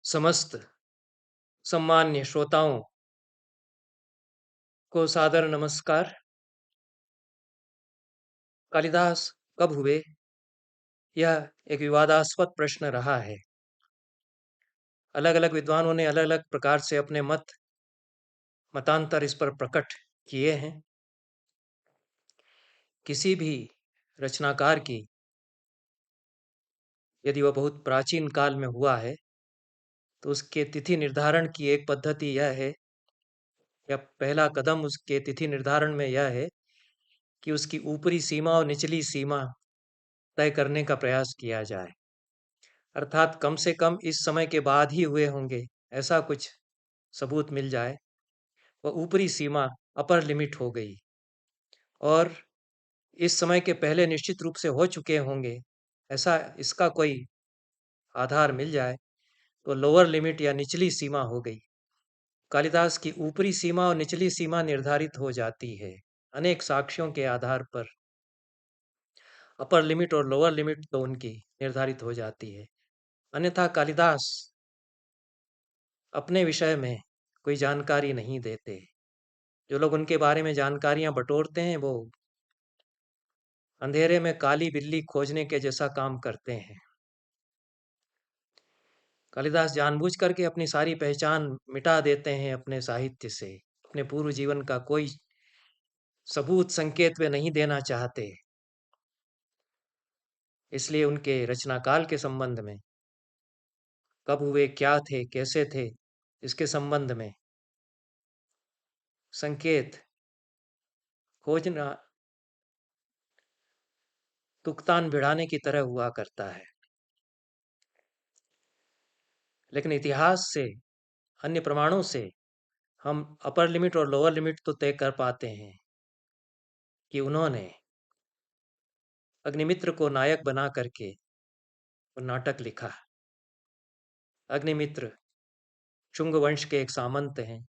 समस्त सम्मान्य श्रोताओं को सादर नमस्कार। कालिदास कब हुए? यह एक विवादास्पद प्रश्न रहा है। अलग अलग विद्वानों ने अलग अलग प्रकार से अपने मतांतर इस पर प्रकट किए हैं। किसी भी रचनाकार की यदि वह बहुत प्राचीन काल में हुआ है तो उसके तिथि निर्धारण की एक पद्धति यह है, या पहला कदम उसके तिथि निर्धारण में यह है कि उसकी ऊपरी सीमा और निचली सीमा तय करने का प्रयास किया जाए। अर्थात कम से कम इस समय के बाद ही हुए होंगे, ऐसा कुछ सबूत मिल जाए। वह ऊपरी सीमा अपर लिमिट हो गई, और इस समय के पहले निश्चित रूप से हो चुके होंगे, ऐसा इसका कोई आधार मिल जाए तो लोअर लिमिट या निचली सीमा हो गई। कालिदास की ऊपरी सीमा और निचली सीमा निर्धारित हो जाती है अनेक साक्ष्यों के आधार पर। अपर लिमिट और लोअर लिमिट तो उनकी निर्धारित हो जाती है। अन्यथा कालिदास अपने विषय में कोई जानकारी नहीं देते। जो लोग उनके बारे में जानकारियां बटोरते हैं वो अंधेरे में काली बिल्ली खोजने के जैसा काम करते हैं। कालिदास जानबूझ करके अपनी सारी पहचान मिटा देते हैं अपने साहित्य से। अपने पूर्व जीवन का कोई सबूत संकेत वे नहीं देना चाहते। इसलिए उनके रचना काल के संबंध में, कब हुए, क्या थे, कैसे थे, इसके संबंध में संकेत खोजना तुकतान भिड़ाने की तरह हुआ करता है। लेकिन इतिहास से, अन्य प्रमाणों से हम अपर लिमिट और लोअर लिमिट तो तय कर पाते हैं कि उन्होंने अग्निमित्र को नायक बना करके वो नाटक लिखा। अग्निमित्र शुंग वंश के एक सामंत हैं,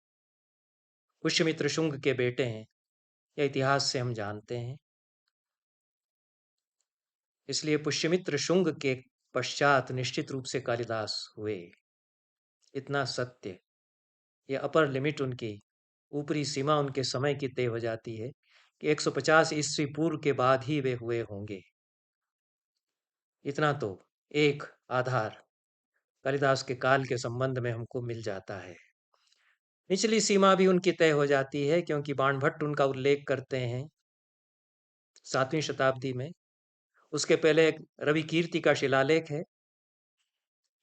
पुष्यमित्र शुंग के बेटे हैं, यह इतिहास से हम जानते हैं। इसलिए पुष्यमित्र शुंग के पश्चात निश्चित रूप से कालिदास हुए। इतना सत्य, यह अपर लिमिट उनकी, ऊपरी सीमा उनके समय की तय हो जाती है कि 150 ईस्वी पूर्व के बाद ही वे हुए होंगे। इतना तो एक आधार कालिदास के काल के संबंध में हमको मिल जाता है। निचली सीमा भी उनकी तय हो जाती है, क्योंकि बाणभट्ट उनका उल्लेख करते हैं 7वीं शताब्दी में। उसके पहले एक रवि कीर्ति का शिलालेख है,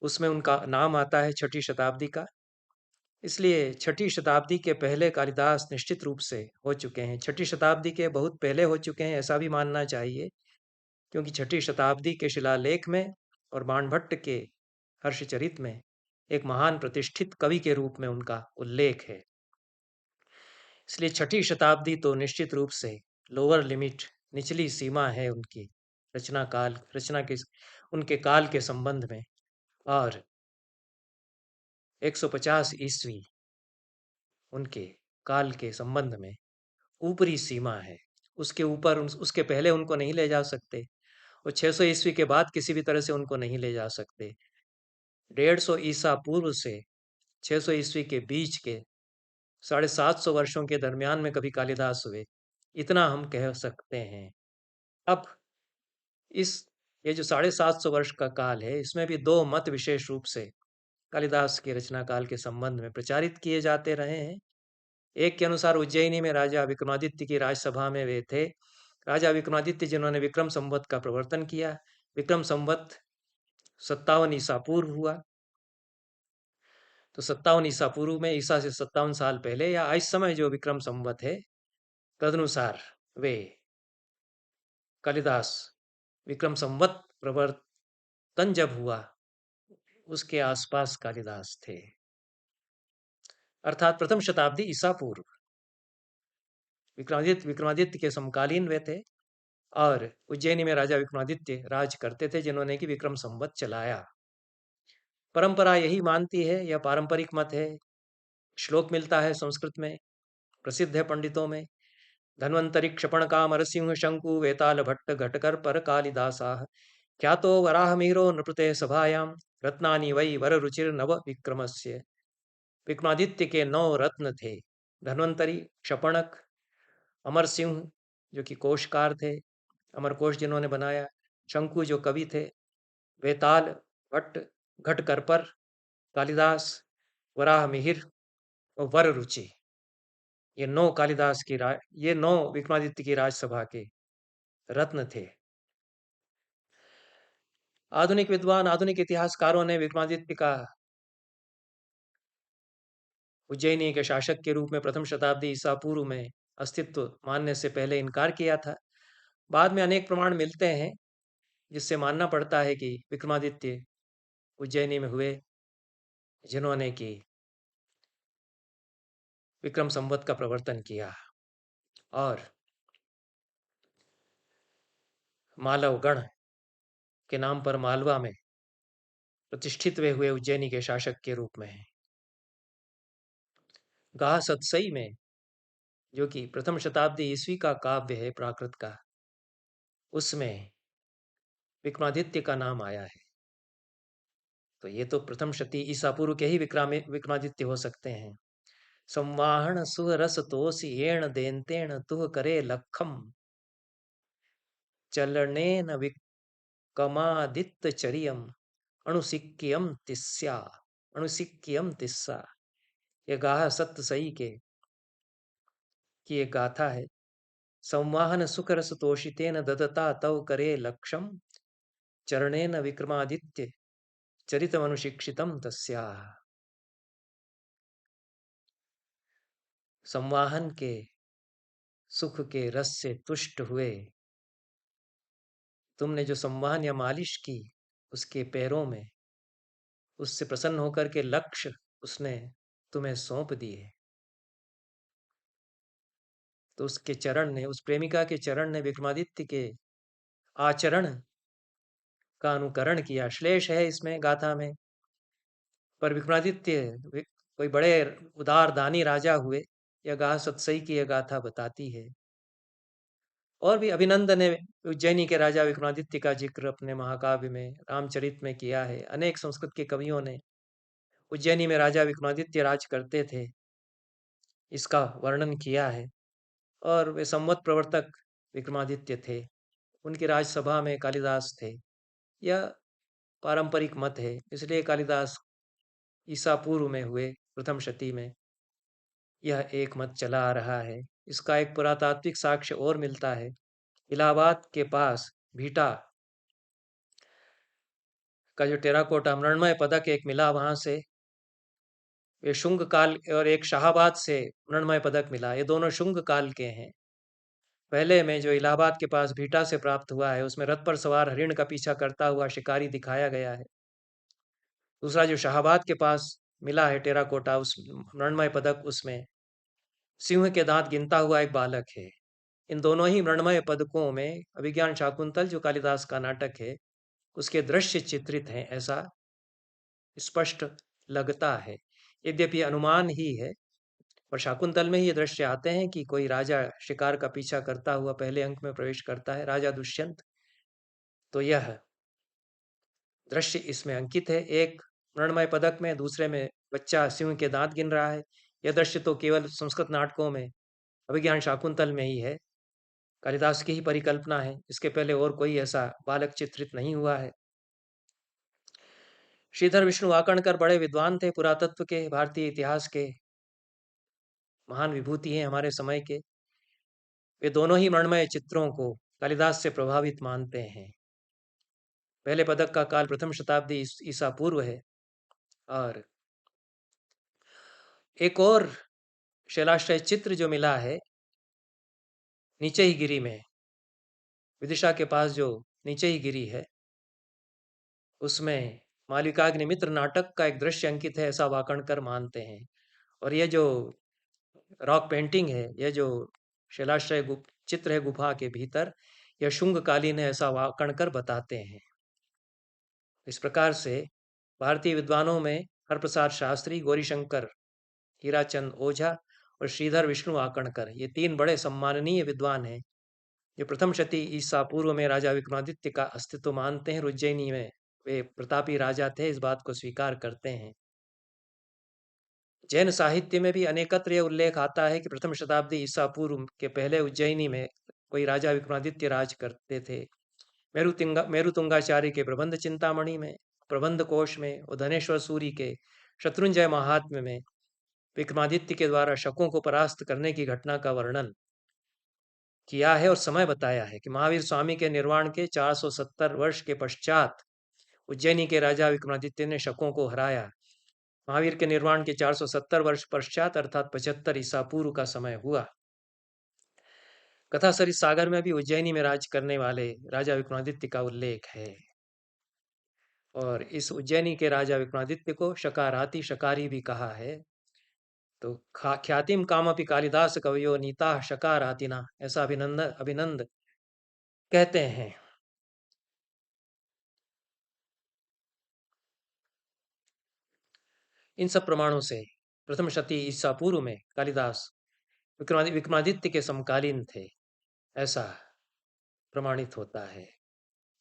उसमें उनका नाम आता है 6ठी शताब्दी का। इसलिए 6ठी शताब्दी के पहले कालिदास निश्चित रूप से हो चुके हैं। 6ठी शताब्दी के बहुत पहले हो चुके हैं ऐसा भी मानना चाहिए, क्योंकि 6ठी शताब्दी के शिलालेख में और बाणभट्ट के हर्षचरित में एक महान प्रतिष्ठित कवि के रूप में उनका उल्लेख है। इसलिए 6ठी शताब्दी तो निश्चित रूप से लोअर लिमिट, निचली सीमा है उनकी रचना के उनके काल के संबंध में। और 150 ईस्वी उनके काल के संबंध में ऊपरी सीमा है। उसके ऊपर उसके पहले उनको नहीं ले जा सकते, और 600 ईस्वी के बाद किसी भी तरह से उनको नहीं ले जा सकते। 150 ईसा पूर्व से 600 ईस्वी के बीच के 750 वर्षों के दरमियान में कभी कालिदास हुए, इतना हम कह सकते हैं। अब इस ये जो 750 वर्ष का काल है, इसमें भी दो मत विशेष रूप से कालिदास के रचना काल के संबंध में प्रचारित किए जाते रहे हैं। एक के अनुसार उज्जैनी में राजा विक्रमादित्य की राजसभा में वे थे, राजा विक्रमादित्य जिन्होंने विक्रम संवत का प्रवर्तन किया। विक्रम संवत 57 ईसा पूर्व हुआ, तो 57 ईसा पूर्व में ईसा से 57 साल पहले, या इस समय जो विक्रम संवत है, तदनुसार वे कालिदास विक्रम संवत प्रवर्तन जब हुआ उसके आसपास कालिदास थे, अर्थात प्रथम शताब्दी ईसा पूर्व। विक्रमादित्य के समकालीन वे थे, और उज्जैनी में राजा विक्रमादित्य राज करते थे, जिन्होंने कि विक्रम संवत चलाया। परंपरा यही मानती है, यह पारंपरिक मत है। श्लोक मिलता है संस्कृत में, प्रसिद्ध है पंडितों में। धन्वंतरि क्षपण काम नरसिंह शंकु वेताल भट्ट घटकर पर कालिदासा ख्यातो वराह मीरो नृपते सभायाम रत्नानि वै वररुचिर्नव विक्रमस्य। विक्रमादित्य के 9 रत्न थे। धन्वंतरी, क्षपणक, अमर सिंह जो कि कोशकार थे, अमर कोश जिन्होंने बनाया, शंकु जो कवि थे, वेताल, भट्ट, घटकरपर, कालिदास, वराह मिहिर और वर रुचि। ये 9 कालिदास की ये 9 विक्रमादित्य की राजसभा के रत्न थे। आधुनिक विद्वान, आधुनिक इतिहासकारों ने विक्रमादित्य का उज्जैनी के शासक के रूप में प्रथम शताब्दी ईसा पूर्व में अस्तित्व मानने से पहले इनकार किया था। बाद में अनेक प्रमाण मिलते हैं जिससे मानना पड़ता है कि विक्रमादित्य उज्जैनी में हुए, जिन्होंने कि विक्रम संवत का प्रवर्तन किया और मालवगढ़ के नाम पर मालवा में प्रतिष्ठित हुए उज्जैनी के शासक के रूप में हैं। गाह सतसई में, जो कि प्रथम शताब्दी ईस्वी का काव्य है प्राकृत का, उसमें विक्रमादित्य का नाम आया है। तो ये तो प्रथम शती ईसा पूर्व के ही विक्रमादित्य हो सकते हैं। संवाहन सुह रस तोषि येण देनतेण तुह करे लखम, चलने न विक्रमादित्य चरियम अणुसिक्यम तिस्या, अणुसिक्यम तिस्सा। ये गाह सत्य सही के की एक गाथा है। संवाहन सुख रस तोषितेन ददता तव करे लक्षम, चरणेन विक्रमादित्य चरितमनुशिक्षितम तस्या। संवाहन के सुख के रस से तुष्ट हुए तुमने जो संवाहन या मालिश की उसके पैरों में, उससे प्रसन्न होकर के लक्ष्य उसने तुम्हें सौंप दिए। तो उसके चरण ने, उस प्रेमिका के चरण ने विक्रमादित्य के आचरण का अनुकरण किया। श्लेष है इसमें गाथा में, पर विक्रमादित्य कोई बड़े उदार दानी राजा हुए, यह गाथा सतसई की यह गाथा बताती है। और भी अभिनंदन ने उज्जैनी के राजा विक्रमादित्य का जिक्र अपने महाकाव्य में रामचरित में किया है। अनेक संस्कृत के कवियों ने उज्जैनी में राजा विक्रमादित्य राज करते थे इसका वर्णन किया है। और वे संवत प्रवर्तक विक्रमादित्य थे। उनकी राजसभा में कालिदास थे। यह पारंपरिक मत है, इसलिए कालिदास ईसा पूर्व में हुए प्रथम शती में, यह एक मत चला आ रहा है। इसका एक पुरातात्विक साक्ष्य और मिलता है। इलाहाबाद के पास भीटा का जो टेराकोटा मृण्मय पदक एक मिला, वहां से वे शुंग काल, और एक शाहाबाद से मृण्मय पदक मिला, ये दोनों शुंग काल के हैं। पहले में जो इलाहाबाद के पास भीटा से प्राप्त हुआ है उसमें रथ पर सवार हरिण का पीछा करता हुआ शिकारी दिखाया गया है। दूसरा जो शाहाबाद के पास मिला है टेराकोटा, उस मृण्मय पदक, उसमें सिंह के दांत गिनता हुआ एक बालक है। इन दोनों ही मृण्मय पदकों में अभिज्ञान शाकुंतल जो कालिदास का नाटक है उसके दृश्य चित्रित हैं, ऐसा स्पष्ट लगता है। यद्यपि अनुमान ही है, और शाकुंतल में ही ये दृश्य आते हैं कि कोई राजा शिकार का पीछा करता हुआ पहले अंक में प्रवेश करता है, राजा दुष्यंत। तो यह दृश्य इसमें अंकित है, एक मृण्मय पदक में, दूसरे में बच्चा सिंह के दांत गिन रहा है। यह दृश्य तो केवल संस्कृत नाटकों में अभिज्ञान शाकुंतल में ही है, कालिदास की ही परिकल्पना है। इसके पहले और कोई ऐसा बालक चित्रित नहीं हुआ है। श्रीधर विष्णु वाकणकर बड़े विद्वान थे, पुरातत्व के, भारतीय इतिहास के महान विभूति हैं हमारे समय के। वे दोनों ही मृण्मय चित्रों को कालिदास से प्रभावित मानते हैं। पहले पदक का काल प्रथम शताब्दी ईसा पूर्व है। और एक और शैलाश्रय चित्र जो मिला है नीचे ही गिरी में, विदिशा के पास जो नीचे ही गिरी है, उसमें मालिकाग्निमित्र नाटक का एक दृश्य अंकित है, ऐसा वाकणकर मानते हैं। और यह जो रॉक पेंटिंग है, यह जो शैलाश्रय चित्र है गुफा के भीतर, यह शुंगकालीन है, ऐसा वाकणकर बताते हैं। इस प्रकार से भारतीय विद्वानों में हरप्रसाद शास्त्री, गौरीशंकर हीराचंद ओझा और श्रीधर विष्णु वाकणकर, ये तीन बड़े सम्माननीय विद्वान हैं जो प्रथम शती ईसा पूर्व में राजा विक्रमादित्य का अस्तित्व मानते हैं। उज्जैनी में वे प्रतापी राजा थे, इस बात को स्वीकार करते हैं। जैन साहित्य में भी अनेकत्र यह उल्लेख आता है कि प्रथम शताब्दी ईसा पूर्व के पहले उज्जैनी में कोई राजा विक्रमादित्य राज करते थे। मेरुतुंगाचार्य के प्रबंध चिंतामणि में, प्रबंध कोश में और धनेश्वर सूरी के शत्रुंजय महात्म्य में विक्रमादित्य के द्वारा शकों को परास्त करने की घटना का वर्णन किया है और समय बताया है कि महावीर स्वामी के निर्वाण के 470 वर्ष के पश्चात उज्जैनी के राजा विक्रमादित्य ने शकों को हराया। महावीर के निर्वाण के 470 वर्ष पश्चात अर्थात 75 ईसा पूर्व का समय हुआ। कथा सरित सागर में भी उज्जैनी में राज करने वाले राजा विक्रमादित्य का उल्लेख है और इस उज्जैनी के राजा विक्रमादित्य को शकाराति शकारी भी कहा है। तो ख्यातिम कामपि कालिदास कवयो नीता शकारातिना, ऐसा अभिनंद अभिनंद कहते हैं। इन सब प्रमाणों से प्रथम शती ईसा पूर्व में कालिदास विक्रमादित्य के समकालीन थे, ऐसा प्रमाणित होता है।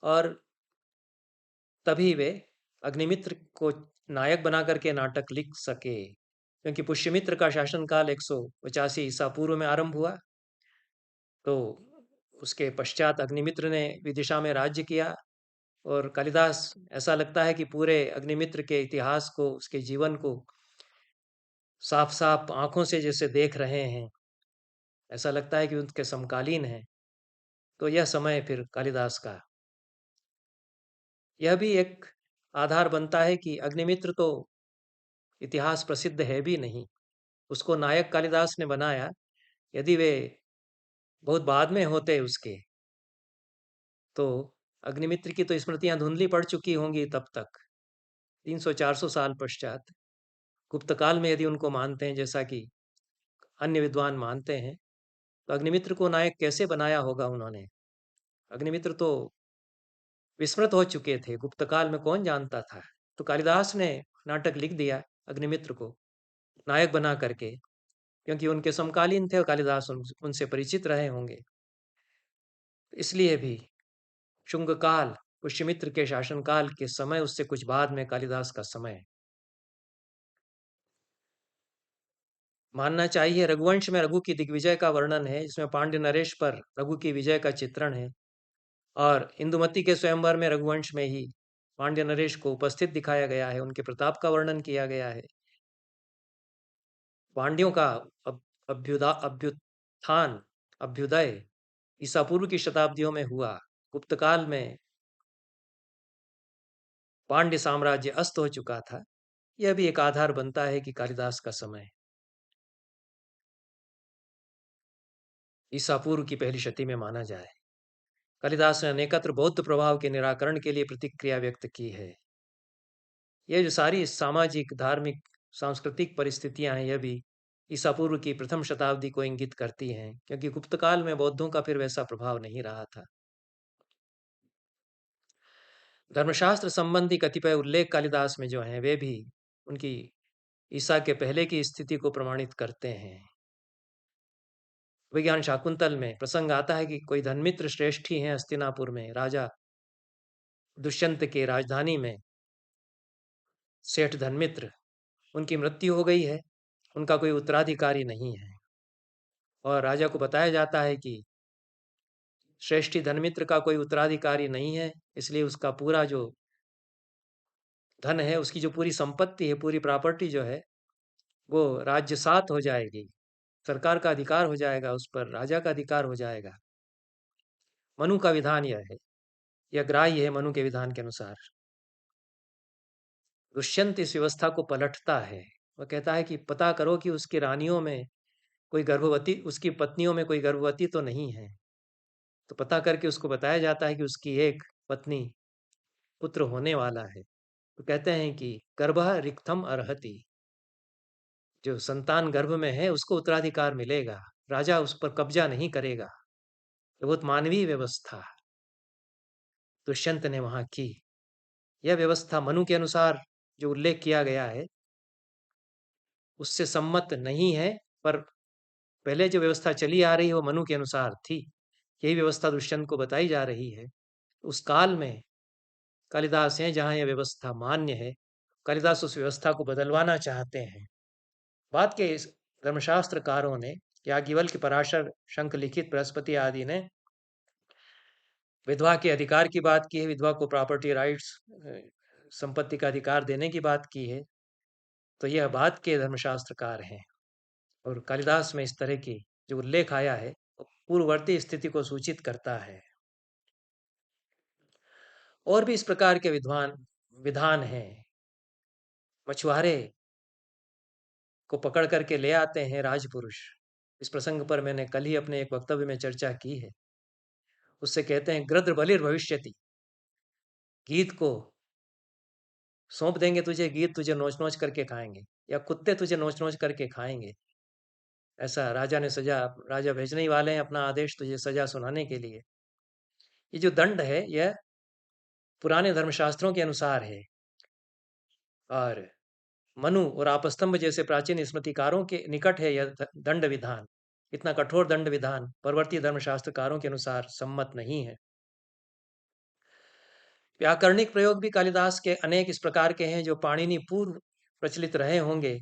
और तभी वे अग्निमित्र को नायक बना करके नाटक लिख सके, क्योंकि पुष्यमित्र का शासनकाल 185 ईसा पूर्व में आरंभ हुआ। तो उसके पश्चात अग्निमित्र ने विदिशा में राज्य किया और कालिदास, ऐसा लगता है कि पूरे अग्निमित्र के इतिहास को, उसके जीवन को साफ साफ आंखों से जैसे देख रहे हैं, ऐसा लगता है कि उनके समकालीन है। तो यह समय फिर कालिदास का, यह भी एक आधार बनता है कि अग्निमित्र तो इतिहास प्रसिद्ध है भी नहीं, उसको नायक कालिदास ने बनाया। यदि वे बहुत बाद में होते उसके, तो अग्निमित्र की तो स्मृतियां धुंधली पड़ चुकी होंगी तब तक, 300-400 साल पश्चात। गुप्त काल में यदि उनको मानते हैं, जैसा कि अन्य विद्वान मानते हैं, तो अग्निमित्र को नायक कैसे बनाया होगा उन्होंने? अग्निमित्र तो विस्मृत हो चुके थे, गुप्त काल में कौन जानता था। तो कालिदास ने नाटक लिख दिया अग्निमित्र को नायक बना करके, क्योंकि उनके समकालीन थे और कालिदास उनसे परिचित रहे होंगे। इसलिए भी शुंग काल, पुष्यमित्र के शासनकाल के समय, उससे कुछ बाद में कालिदास का समय मानना चाहिए। रघुवंश में रघु की दिग्विजय का वर्णन है, जिसमें पांड्य नरेश पर रघु की विजय का चित्रण है। और इंदुमती के स्वयंवर में रघुवंश में ही पांड्य नरेश को उपस्थित दिखाया गया है, उनके प्रताप का वर्णन किया गया है। पांड्यों का अभ्युत्थान, अभ्युदय ईसा पूर्व की शताब्दियों में हुआ। गुप्त काल में पांड्य साम्राज्य अस्त हो चुका था। यह भी एक आधार बनता है कि कालिदास का समय ईसा पूर्व की पहली शती में माना जाए। कालिदास ने अनेकत्र बौद्ध प्रभाव के निराकरण के लिए प्रतिक्रिया व्यक्त की है। ये जो सारी सामाजिक, धार्मिक, सांस्कृतिक परिस्थितियां हैं, यह भी ईसा पूर्व की प्रथम शताब्दी को इंगित करती हैं, क्योंकि गुप्त काल में बौद्धों का फिर वैसा प्रभाव नहीं रहा था। धर्मशास्त्र संबंधी कतिपय उल्लेख कालिदास में जो हैं, वे भी उनकी ईसा के पहले की स्थिति को प्रमाणित करते हैं। विज्ञान शाकुंतल में प्रसंग आता है कि कोई धनमित्र श्रेष्ठी हैं हस्तिनापुर में, राजा दुष्यंत के राजधानी में सेठ धनमित्र, उनकी मृत्यु हो गई है, उनका कोई उत्तराधिकारी नहीं है। और राजा को बताया जाता है कि श्रेष्ठी धनमित्र का कोई उत्तराधिकारी नहीं है, इसलिए उसका पूरा जो धन है, उसकी जो पूरी संपत्ति है, पूरी प्रॉपर्टी जो है, वो राज्य सात हो जाएगी, सरकार का अधिकार हो जाएगा, उस पर राजा का अधिकार हो जाएगा। मनु का विधान यह है, यह ग्राह्य है मनु के विधान के अनुसार। दुष्यंत इस व्यवस्था को पलटता है। वह कहता है कि पता करो कि उसकी रानियों में कोई गर्भवती, उसकी पत्नियों में कोई गर्भवती तो नहीं है। तो पता करके उसको बताया जाता है कि उसकी एक पत्नी पुत्र होने वाला है। तो कहते हैं कि गर्भः रिक्थम अर्हति, जो संतान गर्भ में है उसको उत्तराधिकार मिलेगा, राजा उस पर कब्जा नहीं करेगा। ये बहुत मानवीय व्यवस्था दुष्यंत ने वहां की। यह व्यवस्था मनु के अनुसार जो उल्लेख किया गया है उससे सम्मत नहीं है, पर पहले जो व्यवस्था चली आ रही है वो मनु के अनुसार थी। यही व्यवस्था दुष्यंत को बताई जा रही है। उस काल में कालिदास हैं जहाँ यह व्यवस्था मान्य है, कालिदास उस व्यवस्था को बदलवाना चाहते हैं। बाद के इस धर्मशास्त्रकारों ने, याज्ञवल्क्य, पराशर, शंख लिखित, बृहस्पति आदि ने विधवा के अधिकार की बात की है, विधवा को प्रॉपर्टी राइट्स, संपत्ति का अधिकार देने की बात की है। तो यह बाद के धर्मशास्त्रकार हैं, और कालिदास में इस तरह की जो उल्लेख आया है वो पूर्ववर्ती स्थिति को सूचित करता है। और भी इस प्रकार के विद्वान विधान हैं। मछुआरे को पकड़ करके ले आते हैं राजपुरुष। इस प्रसंग पर मैंने कल ही अपने एक वक्तव्य में चर्चा की है। उससे कहते हैं गृध्र बलिर भविष्यति, गीत को सौंप देंगे तुझे, गीत तुझे नोच नोच करके खाएंगे, या कुत्ते तुझे नोच नोच करके खाएंगे। ऐसा राजा ने सजा, राजा भेजने ही वाले हैं अपना आदेश तुझे सजा सुनाने के लिए। ये जो दंड है यह पुराने धर्मशास्त्रों के अनुसार है, और मनु और आपस्तंभ जैसे प्राचीन स्मृतिकारों के निकट है यह दंड विधान। इतना कठोर दंड विधान परवर्ती धर्मशास्त्रकारों के अनुसार सम्मत नहीं है। व्याकरणिक प्रयोग भी कालिदास के अनेक इस प्रकार के हैं जो पाणिनि पूर्व प्रचलित रहे होंगे,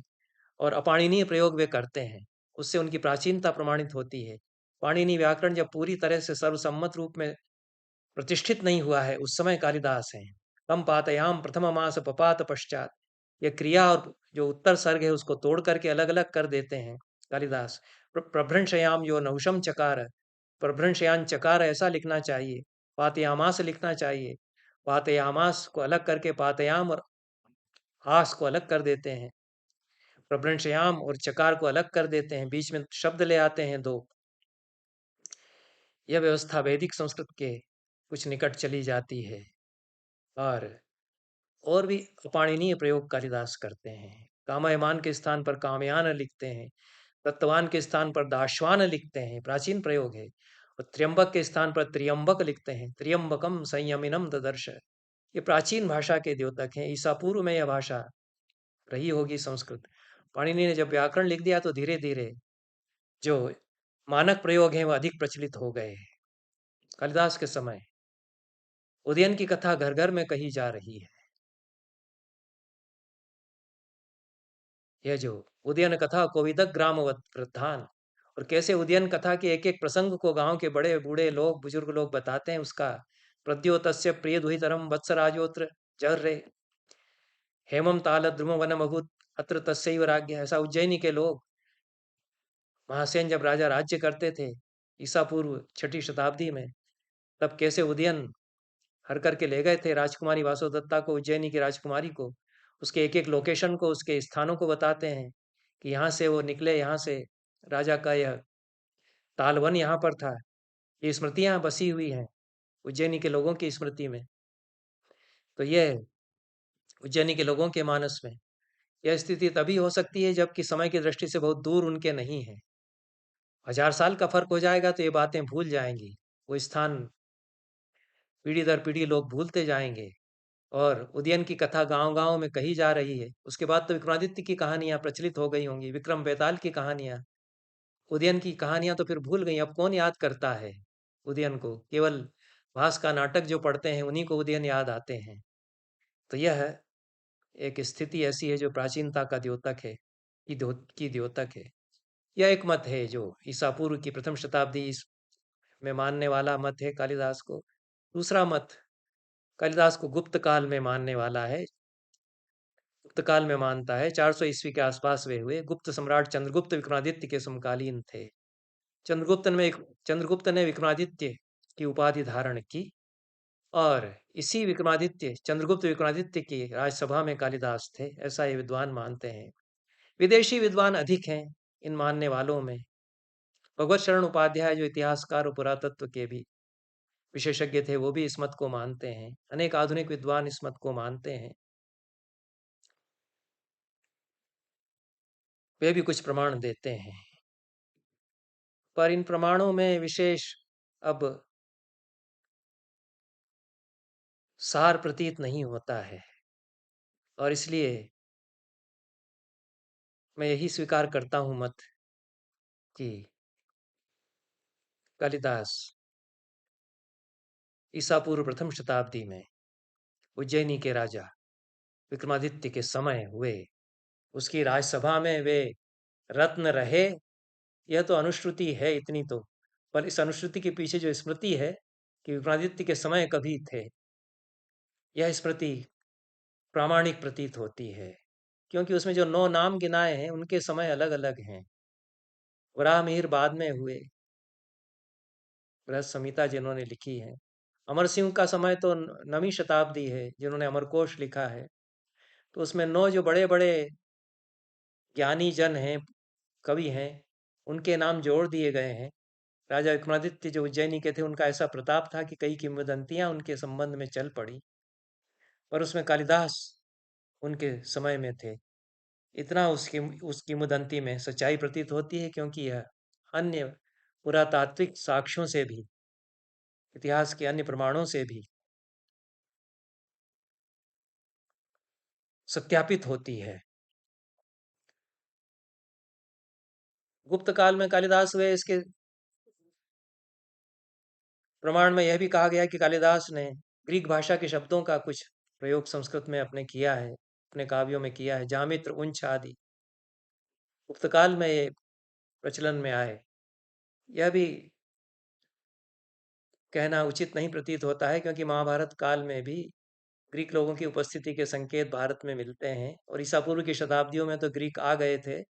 और अपाणिनीय प्रयोग वे करते हैं, उससे उनकी प्राचीनता प्रमाणित होती है। पाणिनि व्याकरण जब पूरी तरह से सर्वसम्मत रूप में प्रतिष्ठित नहीं हुआ है, उस समय कालिदास हैं। तम पातयाम प्रथम मास पपात पश्चात, यह क्रिया और जो उत्तर सर्ग है उसको तोड़ करके अलग अलग कर देते हैं कालिदास। प्रभ्रंशयाम जो नहुषम चकार, प्रभ्रंशयान चकार ऐसा लिखना चाहिए, पातयामास लिखना चाहिए। पातयामास को अलग करके पातयाम और आस को अलग कर देते हैं, प्रभ्रंशयाम और चकार को अलग कर देते हैं, बीच में शब्द ले आते हैं दो। यह व्यवस्था वैदिक संस्कृत के कुछ निकट चली जाती है, और भी अपाणिनीय प्रयोग कालिदास करते हैं। कामयमान के स्थान पर कामयान लिखते हैं, तत्वान के स्थान पर दाश्वान लिखते हैं, प्राचीन प्रयोग है। और त्र्यंबक के स्थान पर त्र्यंबक लिखते हैं, त्र्यंबकम संयमिनम ददर्श। ये प्राचीन भाषा के द्योतक हैं, ईसा पूर्व में यह भाषा रही होगी संस्कृत। पाणिनि ने जब व्याकरण लिख दिया तो धीरे धीरे जो मानक प्रयोग हैं वह अधिक प्रचलित हो गए। कालिदास के समय उदयन की कथा घर घर में कही जा रही है। यह जो उदयन कथा कोविदक ग्राम वृद्धान, और कैसे उदयन कथा के एक एक प्रसंग को गांव के बड़े बूढ़े लोग, बुजुर्ग लोग बताते हैं, उसका प्रद्योतस्य प्रिय दुहितरम वत्सराजोत्र जर्रे हेमम ताल द्रुम वन मभूत अत्र तस्यैव राज्ञ। ऐसा उज्जैनी के लोग, महासेन जब राजा राज्य करते थे ईसा पूर्व छठी शताब्दी में, तब कैसे उदयन हर करके ले गए थे राजकुमारी वासुदत्ता को, उज्जैनी की राजकुमारी को, उसके एक एक लोकेशन को, उसके स्थानों को बताते हैं कि यहाँ से वो निकले, यहाँ से राजा का यह तालवन यहाँ पर था। ये स्मृतियाँ बसी हुई हैं उज्जैनी के लोगों की स्मृति में। तो यह उज्जैनी के लोगों के मानस में यह स्थिति तभी हो सकती है जबकि समय की दृष्टि से बहुत दूर उनके नहीं है। 1000 साल का फर्क हो जाएगा तो ये बातें भूल जाएंगी, वो स्थान पीढ़ी दर पीढ़ी लोग भूलते जाएंगे। और उदयन की कथा गांव-गांव में कही जा रही है। उसके बाद तो विक्रमादित्य की कहानियाँ प्रचलित हो गई होंगी, विक्रम बेताल की कहानियाँ। उदयन की कहानियाँ तो फिर भूल गई, अब कौन याद करता है उदयन को? केवल भास का नाटक जो पढ़ते हैं उन्हीं को उदयन याद आते हैं। तो यह एक स्थिति ऐसी है जो प्राचीनता का द्योतक है, की द्योतक है। यह एक मत है जो ईसा पूर्व की प्रथम शताब्दी में मानने वाला मत है कालिदास को। दूसरा मत कालिदास को गुप्त काल में मानने वाला है, गुप्त काल में मानता है। 400 ईस्वी के आसपास वे हुए। गुप्त सम्राट चंद्रगुप्त विक्रमादित्य के समकालीन थे। चंद्रगुप्त ने विक्रमादित्य की उपाधि धारण की, और इसी विक्रमादित्य, चंद्रगुप्त विक्रमादित्य की राजसभा में कालिदास थे, ऐसा ये विद्वान मानते हैं। विदेशी विद्वान अधिक हैं इन मानने वालों में। भगवत शरण उपाध्याय जो इतिहासकार और पुरातत्व के भी विशेषज्ञ थे, वो भी इस मत को मानते हैं। अनेक आधुनिक विद्वान इस मत को मानते हैं। वे भी कुछ प्रमाण देते हैं, पर इन प्रमाणों में विशेष अब सार प्रतीत नहीं होता है, और इसलिए मैं यही स्वीकार करता हूं मत कि कालिदास ईसा पूर्व प्रथम शताब्दी में उज्जैनी के राजा विक्रमादित्य के समय हुए, उसकी राजसभा में वे रत्न रहे, यह तो अनुश्रुति है इतनी तो। पर इस अनुश्रुति के पीछे जो स्मृति है कि विक्रमादित्य के समय कभी थे, यह स्मृति प्रामाणिक प्रतीत होती है, क्योंकि उसमें जो 9 नाम गिनाए हैं उनके समय अलग-अलग हैं। वराहमिहिर बाद में हुए, बृहत संहिता जिन्होंने लिखी है। अमर सिंह का समय तो 9वीं शताब्दी है, जिन्होंने अमरकोश लिखा है। तो उसमें 9 जो बड़े-बड़े ज्ञानी जन हैं, कवि हैं, उनके नाम जोड़ दिए गए हैं। राजा विक्रमादित्य जो उज्जैनी के थे, उनका ऐसा प्रताप था कि कई किंवदंतियां उनके संबंध में चल पड़ी, पर उसमें कालिदास उनके समय में थे। इतना उस किंवदंती में सच्चाई प्रतीत होती है, क्योंकि यह अन्य पुरातात्विक साक्ष्यों से भी, इतिहास के अन्य प्रमाणों से भी सत्यापित होती है। गुप्त काल में कालिदास हुए, इसके प्रमाण में यह भी कहा गया कि कालिदास ने ग्रीक भाषा के शब्दों का कुछ प्रयोग संस्कृत में अपने किया है, अपने काव्यों में किया है। जामित्र, उंच आदि गुप्त काल में ये प्रचलन में आए। यह भी कहना उचित नहीं प्रतीत होता है, क्योंकि महाभारत काल में भी ग्रीक लोगों की उपस्थिति के संकेत भारत में मिलते हैं, और ईसा पूर्व की शताब्दियों में तो ग्रीक आ गए थे।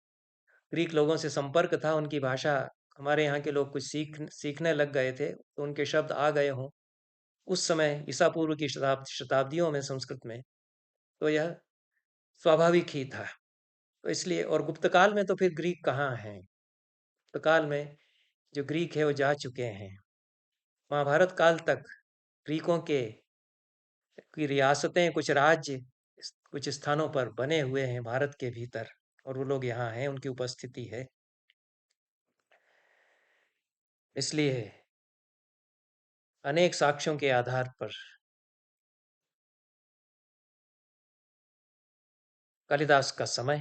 ग्रीक लोगों से संपर्क था, उनकी भाषा हमारे यहाँ के लोग कुछ सीखने लग गए थे, तो उनके शब्द आ गए हों उस समय ईसा पूर्व की शताब्दियों में संस्कृत में, तो यह स्वाभाविक ही था। तो इसलिए, और गुप्त काल में तो फिर ग्रीक कहाँ हैं? गुप्त काल में जो ग्रीक है वो जा चुके हैं। महाभारत काल तक ग्रीकों के की रियासतें, कुछ राज्य कुछ स्थानों पर बने हुए हैं भारत के भीतर, और वो लोग यहाँ हैं, उनकी उपस्थिति है। इसलिए अनेक साक्ष्यों के आधार पर कालिदास का समय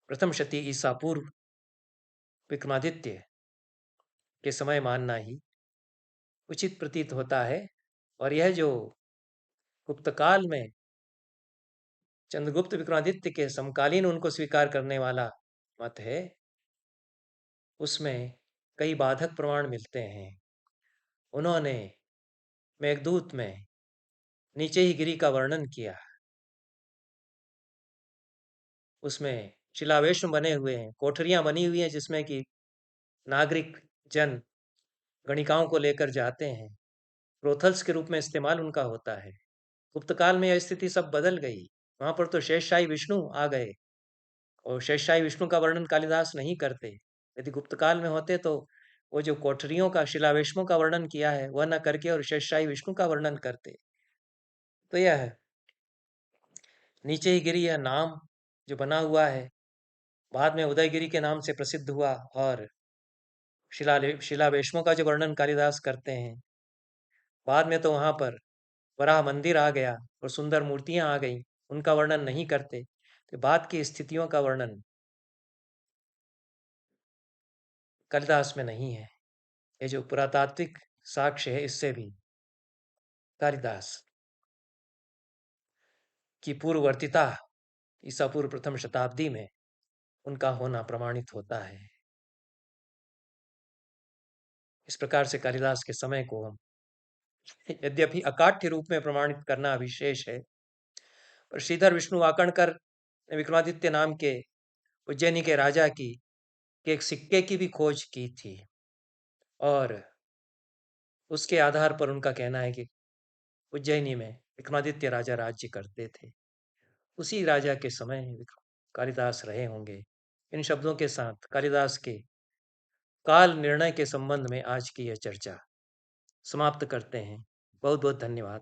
प्रथम शती ईसा पूर्व विक्रमादित्य के समय मानना ही उचित प्रतीत होता है। और यह जो गुप्त काल में चंद्रगुप्त विक्रमादित्य के समकालीन उनको स्वीकार करने वाला मत है, उसमें कई बाधक प्रमाण मिलते हैं। उन्होंने मेघदूत में नीचे ही गिरी का वर्णन किया, उसमें शिलावेश बने हुए हैं, कोठरियां बनी हुई हैं, जिसमें कि नागरिक जन गणिकाओं को लेकर जाते हैं, ब्रोथल्स के रूप में इस्तेमाल उनका होता है। गुप्त काल में यह स्थिति सब बदल गई। वहां पर तो शेषशाही विष्णु आ गए, और शेषशाही विष्णु का वर्णन कालिदास नहीं करते। यदि गुप्त काल में होते तो वो जो कोठरियों का, शिलावेशों का वर्णन किया है वह न करके और शेषशाही विष्णु का वर्णन करते। तो यह नीचे ही गिरी, यह नाम जो बना हुआ है, बाद में उदयगिरी के नाम से प्रसिद्ध हुआ, और शिलावेशों का जो वर्णन कालिदास करते हैं, बाद में तो वहां पर वराह मंदिर आ गया और सुंदर मूर्तियां आ गईं, उनका वर्णन नहीं करते। तो बाद की स्थितियों का वर्णन कालिदास में नहीं है। ये जो पुरातात्विक साक्ष्य है, इससे भी कालिदास की पूर्ववर्तीता ईसा पूर्व प्रथम शताब्दी में उनका होना प्रमाणित होता है। इस प्रकार से कालिदास के समय को हम यद्यपि अकाट्य रूप में प्रमाणित करना विशेष है, पर श्रीधर विष्णु वाकणकर ने विक्रमादित्य नाम के उज्जैनी के राजा की के एक सिक्के की भी खोज की थी, और उसके आधार पर उनका कहना है कि उज्जैनी में विक्रमादित्य राजा राज्य करते थे। उसी राजा के समय कालिदास रहे होंगे। इन शब्दों के साथ कालिदास के काल निर्णय के संबंध में आज की यह चर्चा समाप्त करते हैं। बहुत बहुत धन्यवाद।